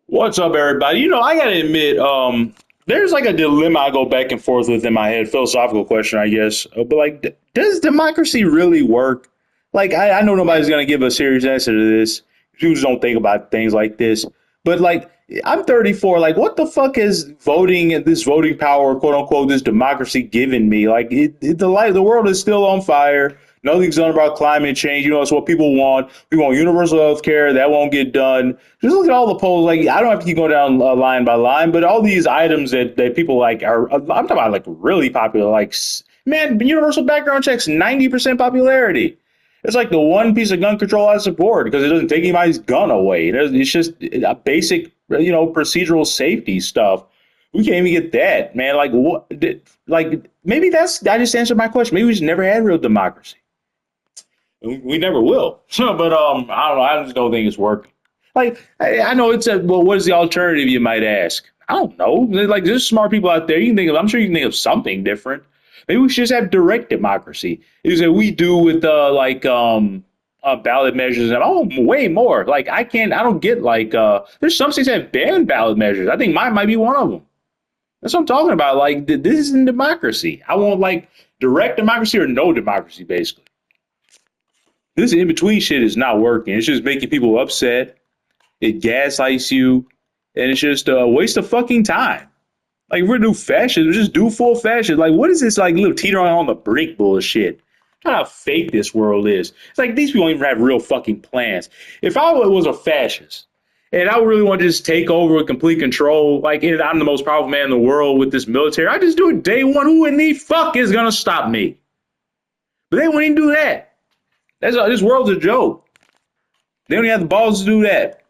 What's up, everybody? I gotta admit, there's like a dilemma I go back and forth with in my head, philosophical question, I guess. But like, does democracy really work? Like, I know nobody's gonna give a serious answer to this. People don't think about things like this. But like, I'm 34. Like, what the fuck is this voting power, quote unquote, this democracy given me? Like, the world is still on fire. Nothing's done about climate change. It's what people want. We want universal health care. That won't get done. Just look at all the polls. Like, I don't have to keep going down line by line, but all these items that people like I'm talking about like really popular. Like, man, universal background checks, 90% popularity. It's like the one piece of gun control I support because it doesn't take anybody's gun away. It's just a basic, procedural safety stuff. We can't even get that, man. Like, what? Like, maybe I just answered my question. Maybe we just never had real democracy. We never will. But I don't know. I just don't think it's working. Like, I know it's well. What is the alternative? You might ask. I don't know. Like, there's smart people out there. You can think of. I'm sure you can think of something different. Maybe we should just have direct democracy. Is that we do with ballot measures and way more. Like, I can't. I don't get like there's some states that have banned ballot measures. I think mine might be one of them. That's what I'm talking about. Like, this isn't democracy. I want like direct democracy or no democracy, basically. This in between shit is not working. It's just making people upset. It gaslights you, and it's just a waste of fucking time. Like, if we're do fascism, just do full fascism. Like, what is this like little teetering on the brink bullshit? How fake this world is. It's like these people don't even have real fucking plans. If I was a fascist and I really want to just take over with complete control, like I'm the most powerful man in the world with this military, I just do it day one. Who in the fuck is gonna stop me? But they won't even do that. This world's a joke. They don't even have the balls to do that.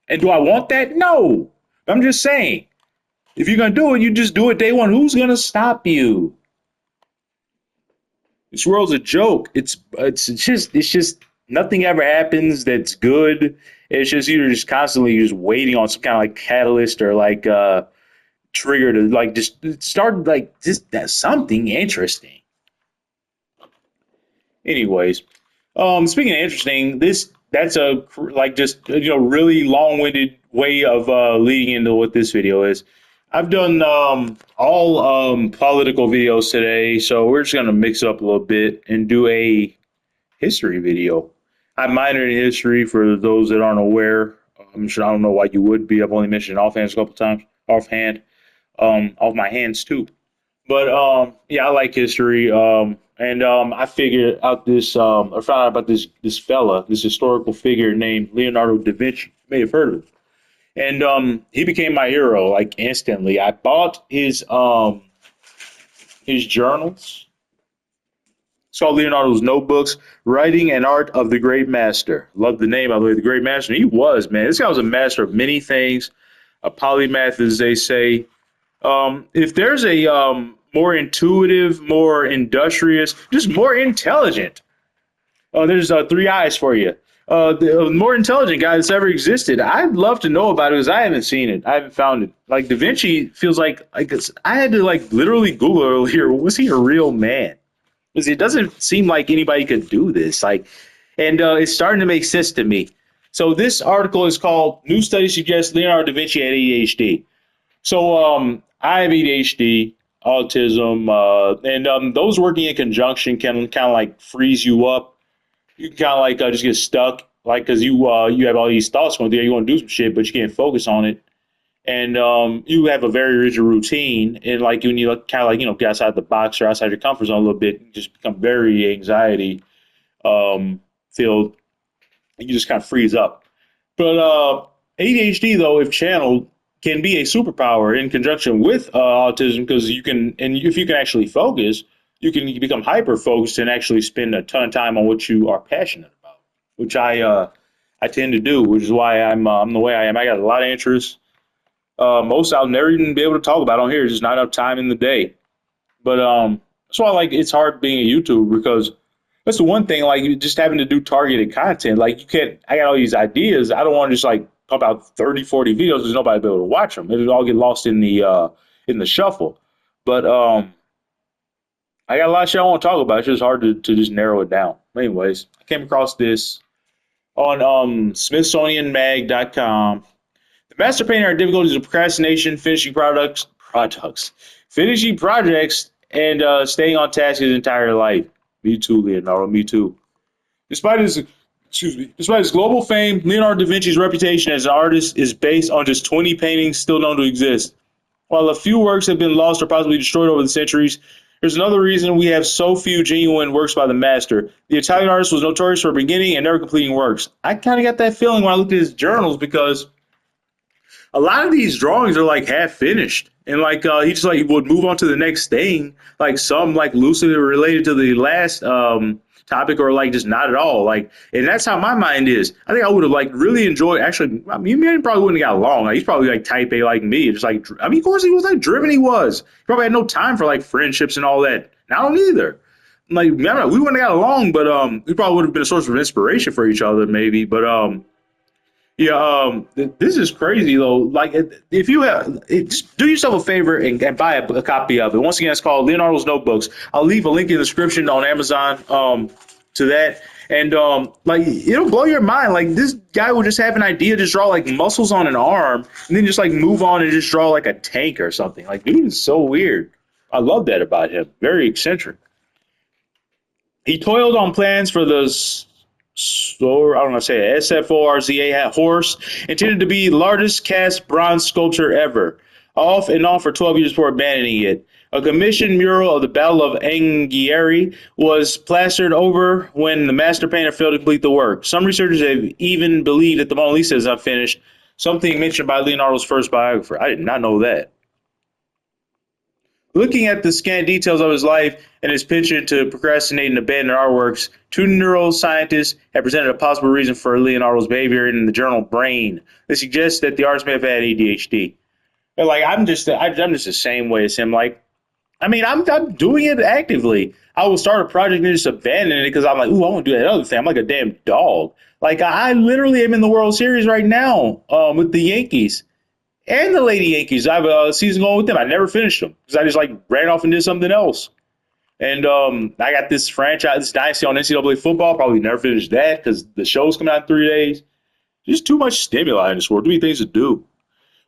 And do I want that? No. I'm just saying, if you're gonna do it, you just do it day one. Who's gonna stop you? This world's a joke. It's just nothing ever happens that's good. It's just you're just constantly just waiting on some kind of like catalyst or like trigger to like just start like just that something interesting. Anyways, speaking of interesting, that's a like just really long-winded way of leading into what this video is. I've done all political videos today, so we're just gonna mix up a little bit and do a history video. I minored in history for those that aren't aware. I'm sure I don't know why you would be. I've only mentioned it offhand a couple times, offhand, off my hands too. But yeah, I like history. And I figured out this, I found out about this fella, this historical figure named Leonardo da Vinci. You may have heard of him. And he became my hero like instantly. I bought his journals. It's called Leonardo's Notebooks, Writing and Art of the Great Master. Love the name, by the way, the Great Master. He was, man. This guy was a master of many things, a polymath, as they say. If there's a more intuitive, more industrious, just more intelligent, there's three eyes for you. The more intelligent guy that's ever existed. I'd love to know about it because I haven't seen it. I haven't found it. Like Da Vinci feels like I had to like literally Google earlier. Was he a real man? Because it doesn't seem like anybody could do this. Like, and it's starting to make sense to me. So this article is called "New Study Suggests Leonardo da Vinci had ADHD." So I have ADHD, autism, and those working in conjunction can kind of like freeze you up. You can kind of like just get stuck, like because you have all these thoughts going through. You want to do some shit, but you can't focus on it, and you have a very rigid routine. And like when you kind of like get outside the box or outside your comfort zone a little bit, you just become very anxiety filled. And you just kind of freeze up. But ADHD, though, if channeled, can be a superpower in conjunction with autism because you can, and if you can actually focus, you can become hyper focused and actually spend a ton of time on what you are passionate about, which I tend to do, which is why I'm the way I am. I got a lot of interests. Most I'll never even be able to talk about on here. It's just not enough time in the day. But that's why like it's hard being a YouTuber because that's the one thing, like just having to do targeted content. Like you can't, I got all these ideas. I don't want to just like pump out 30, 40 videos. There's nobody be able to watch them. It'll all get lost in the shuffle. But I got a lot of shit I want to talk about. It's just hard to just narrow it down. Anyways, I came across this on SmithsonianMag.com. The Master painter had difficulties with procrastination, finishing projects, and staying on task his entire life. Me too, Leonardo. Me too. Despite his despite his global fame, Leonardo da Vinci's reputation as an artist is based on just 20 paintings still known to exist. While a few works have been lost or possibly destroyed over the centuries, there's another reason we have so few genuine works by the master. The Italian artist was notorious for beginning and never completing works. I kind of got that feeling when I looked at his journals because a lot of these drawings are like half finished, and like he just like would move on to the next thing, like some like loosely related to the last topic, or like just not at all. Like, and that's how my mind is. I think I would have like really enjoyed. Actually, I mean, he probably wouldn't have got along. Like, he's probably like type A like me. Just like, I mean, of course he was like driven. He was. He probably had no time for like friendships and all that. And I don't either. Like, I don't know, we wouldn't have got along, but we probably would have been a source of inspiration for each other, maybe. But yeah, this is crazy though. Like, if you have, just do yourself a favor and buy a copy of it. Once again, it's called Leonardo's Notebooks. I'll leave a link in the description on Amazon to that, and like it'll blow your mind. Like, this guy would just have an idea, just draw like muscles on an arm, and then just like move on and just draw like a tank or something. Like, dude is so weird. I love that about him. Very eccentric. He toiled on plans for the I don't know, say it, SFORZA horse, intended to be the largest cast bronze sculpture ever, off and on for 12 years before abandoning it. A commissioned mural of the Battle of Anghiari was plastered over when the master painter failed to complete the work. Some researchers have even believed that the Mona Lisa is unfinished, something mentioned by Leonardo's first biographer. I did not know that. Looking at the scant details of his life and his penchant to procrastinate and abandon artworks, two neuroscientists have presented a possible reason for Leonardo's behavior in the journal Brain. They suggest that the artist may have had ADHD. And like, I'm just the same way as him. Like, I mean, I'm doing it actively. I will start a project and just abandon it because I'm like, ooh, I want to do that other thing. I'm like a damn dog. Like, I literally am in the World Series right now with the Yankees. And the Lady Yankees. I have a season going with them. I never finished them because I just like ran off and did something else. And I got this franchise, this dynasty on NCAA football. Probably never finished that because the show's coming out in 3 days. Just too much stimuli in this world. Too many things to do.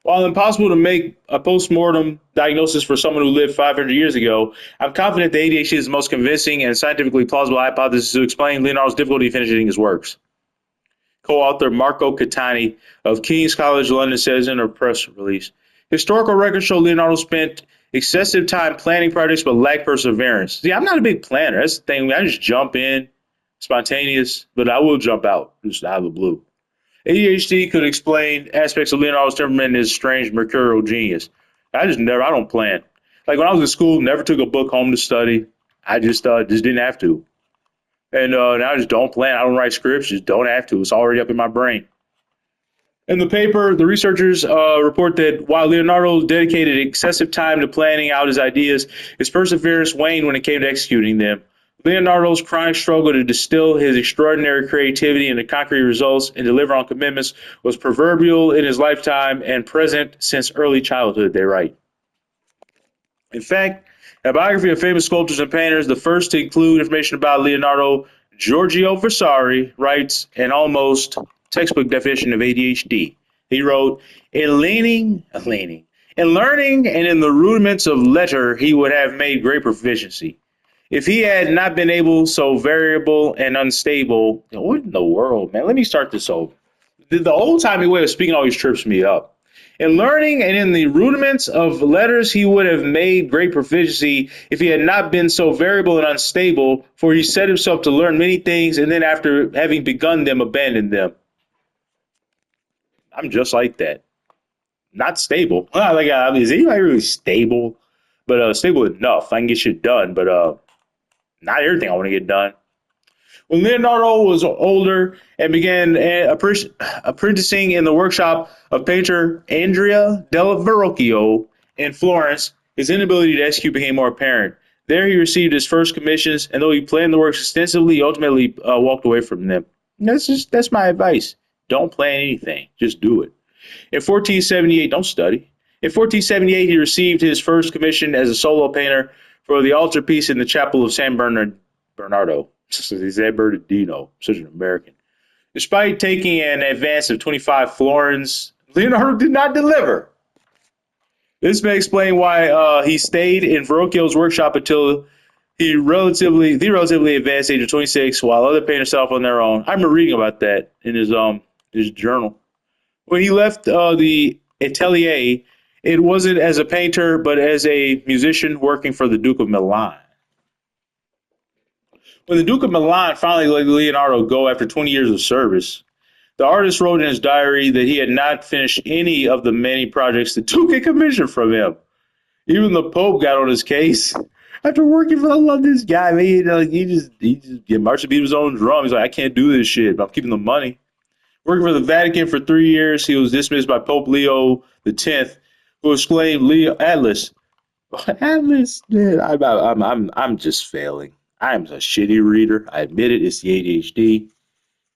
While impossible to make a post-mortem diagnosis for someone who lived 500 years ago, I'm confident that ADHD is the most convincing and scientifically plausible hypothesis to explain Leonardo's difficulty finishing his works. Co-author Marco Catani of King's College London says in a press release, historical records show Leonardo spent excessive time planning projects but lacked perseverance. See, I'm not a big planner. That's the thing. I just jump in, spontaneous, but I will jump out just out of the blue. ADHD could explain aspects of Leonardo's temperament and his strange mercurial genius. I don't plan. Like, when I was in school, never took a book home to study. I just didn't have to. And now I just don't plan. I don't write scripts. Just don't have to. It's already up in my brain. In the paper, the researchers report that while Leonardo dedicated excessive time to planning out his ideas, his perseverance waned when it came to executing them. Leonardo's chronic struggle to distill his extraordinary creativity into concrete results and deliver on commitments was proverbial in his lifetime and present since early childhood, they write. In fact, a biography of famous sculptors and painters, the first to include information about Leonardo, Giorgio Vasari, writes an almost textbook definition of ADHD. He wrote, in learning and in the rudiments of letter, he would have made great proficiency. If he had not been able so variable and unstable, what in the world, man? Let me start this over. The old-timey way of speaking always trips me up. In learning and in the rudiments of letters, he would have made great proficiency if he had not been so variable and unstable, for he set himself to learn many things, and then after having begun them, abandoned them. I'm just like that. Not stable. Is anybody really stable? But stable enough. I can get shit done, but not everything I want to get done. When Leonardo was older and began apprenticing in the workshop of painter Andrea del Verrocchio in Florence, his inability to execute became more apparent. There he received his first commissions, and though he planned the works extensively, he ultimately walked away from them. That's my advice. Don't plan anything. Just do it. In 1478, don't study. In 1478, he received his first commission as a solo painter for the altarpiece in the chapel of San Bernardo. San Bernardino, such an American. Despite taking an advance of 25 florins, Leonardo did not deliver. This may explain why he stayed in Verrocchio's workshop until the relatively advanced age of 26, while other painters set off on their own. I remember reading about that in his journal. When he left the atelier, it wasn't as a painter, but as a musician working for the Duke of Milan. When the Duke of Milan finally let Leonardo go after 20 years of service, the artist wrote in his diary that he had not finished any of the many projects the Duke had commissioned from him. Even the Pope got on his case. After working for, I love this guy, man. He just get marched to beat his own drum. He's like, I can't do this shit, but I'm keeping the money. Working for the Vatican for 3 years, he was dismissed by Pope Leo X, who exclaimed, "Leo Atlas, Atlas, man, I'm just failing. I'm a shitty reader. I admit it. It's the ADHD."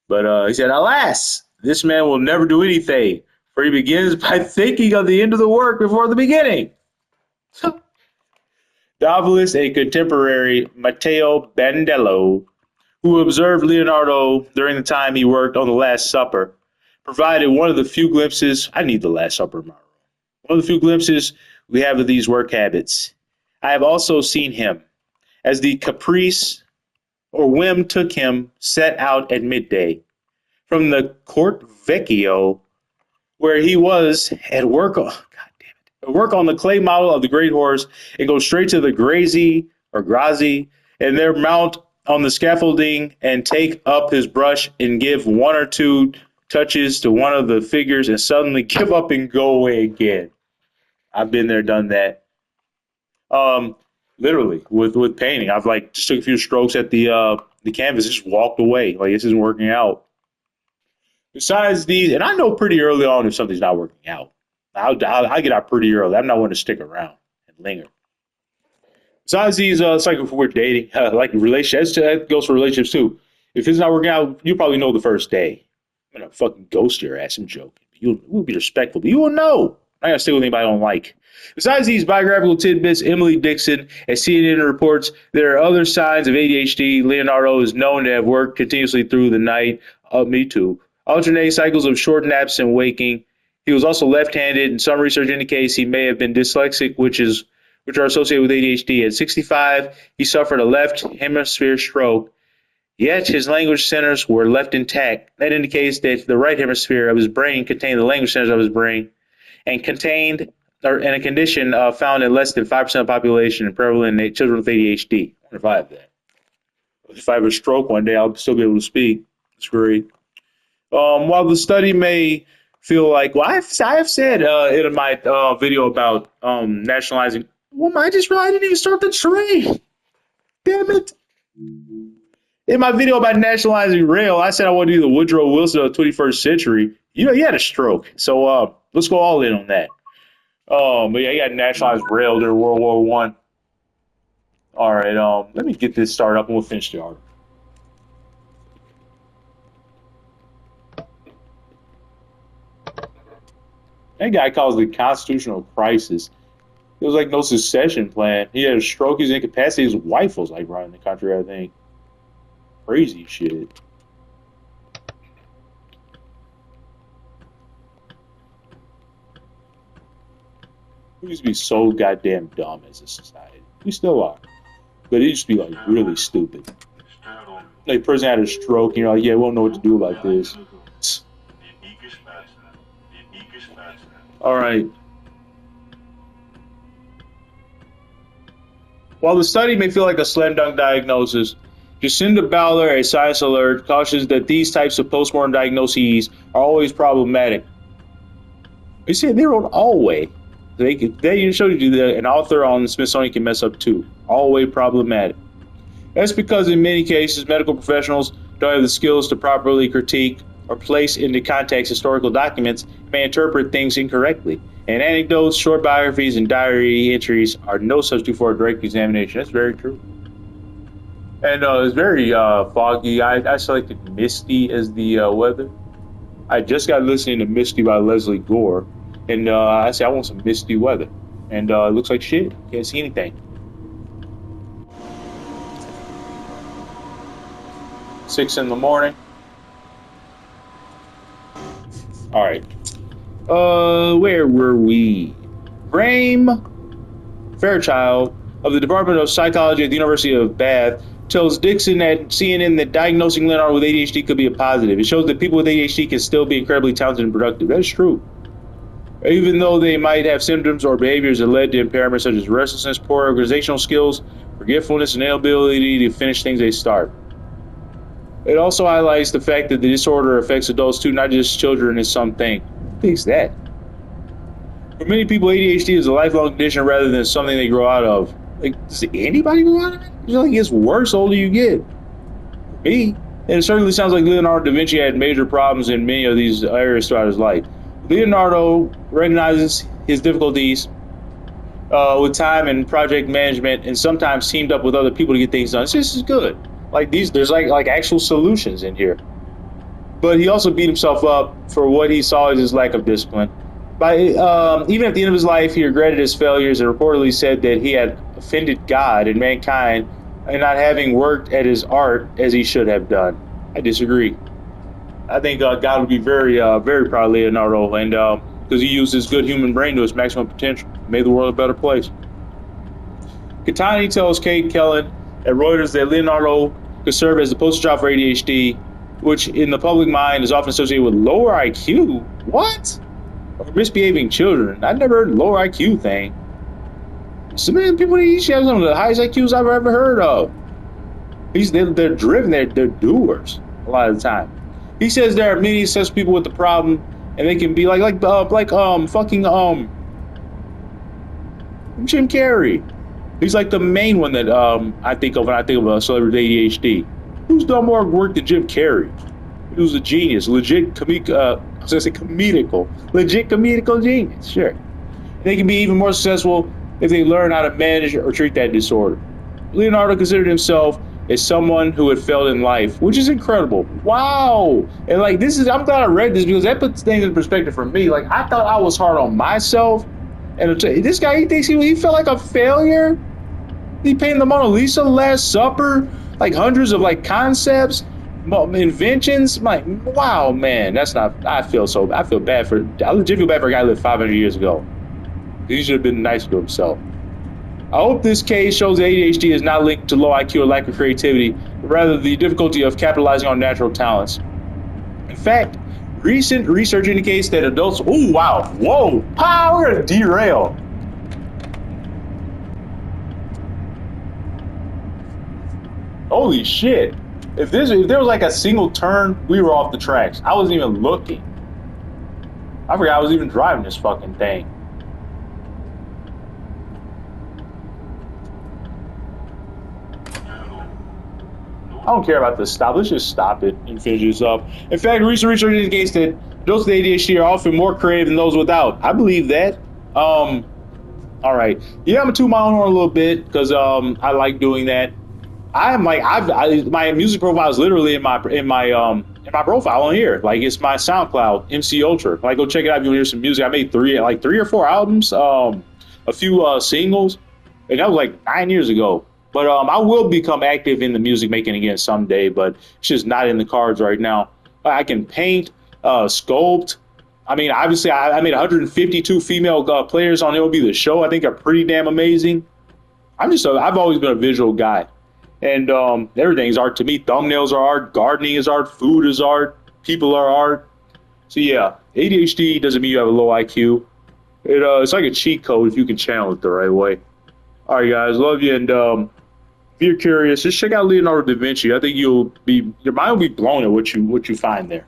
But he said, "Alas, this man will never do anything, for he begins by thinking of the end of the work before the beginning." Novelist and contemporary Matteo Bandello, who observed Leonardo during the time he worked on The Last Supper, provided one of the few glimpses. I need The Last Supper in my room. One of the few glimpses we have of these work habits. I have also seen him, as the caprice or whim took him, set out at midday from the Court Vecchio, where he was at work. Work on the clay model of the great horse and go straight to the Grazi, and there mount on the scaffolding and take up his brush and give one or two touches to one of the figures and suddenly give up and go away again. I've been there, done that. Literally with painting, I've like just took a few strokes at the canvas, just walked away. Like this isn't working out. Besides these, and I know pretty early on if something's not working out. I get out pretty early. I'm not one to stick around and linger. Besides these, it's like if we're dating, like relationships, that goes for relationships too. If it's not working out, you probably know the first day. I'm gonna fucking ghost your ass. I'm joking. You will be respectful, but you will know. I gotta stay with anybody I don't like. Besides these biographical tidbits, Emily Dixon at CNN reports there are other signs of ADHD. Leonardo is known to have worked continuously through the night. Me too. Alternating cycles of short naps and waking. He was also left-handed, and some research indicates he may have been dyslexic, which are associated with ADHD. At 65, he suffered a left hemisphere stroke, yet his language centers were left intact. That indicates that the right hemisphere of his brain contained the language centers of his brain and in a condition found in less than 5% of the population and prevalent in children with ADHD. I wonder if I have that. If I have a stroke one day, I'll still be able to speak. It's great. While the study may feel like, well, I've said in my video about nationalizing. Well, I just realized I didn't even start the train. Damn it. In my video about nationalizing rail, I said I want to do the Woodrow Wilson of the 21st century. You know, he had a stroke. So let's go all in on that. But yeah, he got nationalized rail during World War One. All right, let me get this started up and we'll finish the article. That guy calls it a constitutional crisis. It was like no secession plan. He had a stroke, he was incapacitated. His wife was like running the country, I think. Crazy shit. We used to be so goddamn dumb as a society. We still are. But it used to be like really stupid. Like a person had a stroke, you know, like, yeah, we don't know what to do about this. All right. While the study may feel like a slam dunk diagnosis, Jacinda Bowler at Science Alert cautions that these types of postmortem diagnoses are always problematic. You see, they wrote always. They showed you that an author on the Smithsonian can mess up too. Always problematic. That's because in many cases, medical professionals don't have the skills to properly critique or place into context historical documents, may interpret things incorrectly. And anecdotes, short biographies, and diary entries are no substitute for a direct examination. That's very true. And it's very foggy. I selected Misty as the weather. I just got listening to Misty by Leslie Gore, and I said I want some misty weather. And it looks like shit. Can't see anything. 6 in the morning. All right. Where were we? Graham Fairchild of the Department of Psychology at the University of Bath tells Dixon at CNN that diagnosing Leonardo with ADHD could be a positive. It shows that people with ADHD can still be incredibly talented and productive. That is true. Even though they might have symptoms or behaviors that led to impairments such as restlessness, poor organizational skills, forgetfulness, and inability to finish things they start. It also highlights the fact that the disorder affects adults too, not just children in something. Who thinks that? For many people, ADHD is a lifelong condition rather than something they grow out of. Like, does anybody grow out of it? It like it gets worse the older you get. Me. And it certainly sounds like Leonardo da Vinci had major problems in many of these areas throughout his life. Leonardo recognizes his difficulties with time and project management, and sometimes teamed up with other people to get things done. So this is good. Like there's like actual solutions in here. But he also beat himself up for what he saw as his lack of discipline. By even at the end of his life, he regretted his failures and reportedly said that he had offended God and mankind and not having worked at his art as he should have done. I disagree. I think God would be very, very proud of Leonardo, and because he used his good human brain to its maximum potential, made the world a better place. Katani tells Kate Kellen at Reuters that Leonardo could serve as the poster child for ADHD, which in the public mind is often associated with lower IQ. What? Or misbehaving children. I've never heard of lower IQ thing. Some of the people that each have some of the highest IQs I've ever heard of. They're driven, they're doers a lot of the time. He says there are many such people with the problem, and they can be like fucking Jim Carrey. He's like the main one that I think of when I think of a celebrity with ADHD. Who's done more work than Jim Carrey? He was a genius, legit comedical genius. Sure, they can be even more successful if they learn how to manage or treat that disorder. Leonardo considered himself as someone who had failed in life, which is incredible. Wow. And like I'm glad I read this because that puts things in perspective for me. Like I thought I was hard on myself, and this guy, he thinks he felt like a failure. He painted the Mona Lisa, Last Supper, like hundreds of like concepts, inventions. I'm like, wow, man, that's not. I feel bad for. I legit feel bad for a guy who lived 500 years ago. He should have been nice to himself. I hope this case shows that ADHD is not linked to low IQ or lack of creativity, but rather the difficulty of capitalizing on natural talents. In fact, recent research indicates that adults. Oh wow! Whoa! We're gonna derail. Holy shit! If there was like a single turn, we were off the tracks. I wasn't even looking. I forgot I was even driving this fucking thing. I don't care about this stop. Let's just stop it and finish this up. In fact, recent research indicates that those with ADHD are often more creative than those without. I believe that. All right. Yeah, I'm gonna toot my own horn a little bit because I like doing that. I'm like my music profile is literally in my profile on here. Like it's my SoundCloud MC Ultra. Like go check it out if you want to hear some music. I made three or four albums, a few singles, and that was like 9 years ago. But I will become active in the music making again someday, but it's just not in the cards right now. I can paint, sculpt. I mean, obviously, I made 152 female players on MLB The Show. I think are pretty damn amazing. I've always been a visual guy, and everything's art to me. Thumbnails are art, gardening is art, food is art, people are art. So yeah, ADHD doesn't mean you have a low IQ. It's like a cheat code if you can channel it the right way. All right, guys, love you, and if you're curious, just check out Leonardo da Vinci. I think your mind will be blown at what you find there.